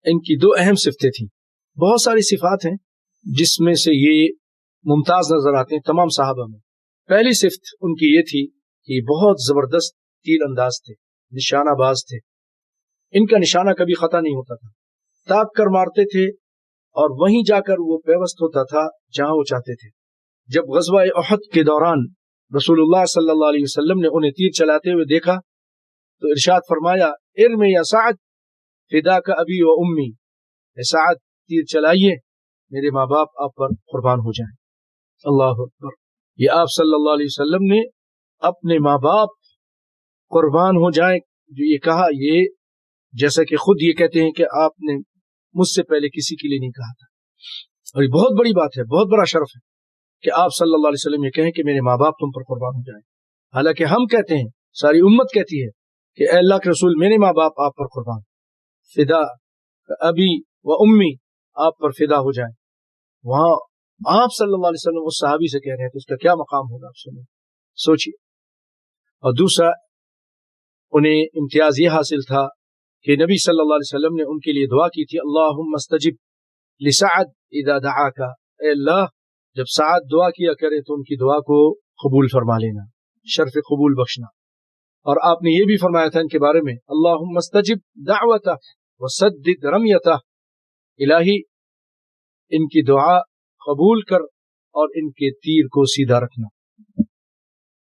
ان کی دو اہم صفتیں تھیں. بہت ساری صفات ہیں جس میں سے یہ ممتاز نظر آتے ہیں تمام صحابہ میں. پہلی صفت ان کی یہ تھی کہ بہت زبردست تیر انداز تھے، نشانہ باز تھے. ان کا نشانہ کبھی خطا نہیں ہوتا تھا، تاک کر مارتے تھے اور وہیں جا کر وہ پیوست ہوتا تھا جہاں وہ چاہتے تھے. جب غزوہ احد کے دوران رسول اللہ صلی اللہ علیہ وسلم نے انہیں تیر چلاتے ہوئے دیکھا تو ارشاد فرمایا ارمی یا سعد فداک ابی و امی، اے سعد تیر چلائیے، میرے ماں باپ آپ پر قربان ہو جائیں. اللہ اکبر. یہ آپ صلی اللہ علیہ وسلم نے اپنے ماں باپ قربان ہو جائیں جو یہ کہا، یہ جیسا کہ خود یہ کہتے ہیں کہ آپ نے مجھ سے پہلے کسی کے لیے نہیں کہا تھا. اور یہ بہت بڑی بات ہے، بہت بڑا شرف ہے کہ آپ صلی اللہ علیہ وسلم یہ کہیں کہ میرے ماں باپ تم پر قربان ہو جائیں. حالانکہ ہم کہتے ہیں، ساری امت کہتی ہے کہ اے اللہ کے رسول میرے ماں باپ آپ پر قربان، فدا ابی و امی، آپ پر فدا ہو جائیں. وہاں آپ صلی اللہ علیہ وسلم اس صحابی سے کہہ رہے ہیں تو اس کا کیا مقام ہوگا، آپ سوچیے. اور دوسرا انہیں امتیاز یہ حاصل تھا کہ نبی صلی اللہ علیہ وسلم نے ان کے لیے دعا کی تھی اللہم استجب لسعد اذا دعاک، اے اللہ جب سعد دعا کیا کرے تو ان کی دعا کو قبول فرما لینا، شرف قبول بخشنا. اور آپ نے یہ بھی فرمایا تھا ان کے بارے میں اللہم استجب دعوتہ وسدد رمیتہ، الہی ان کی دعا قبول کر اور ان کے تیر کو سیدھا رکھنا.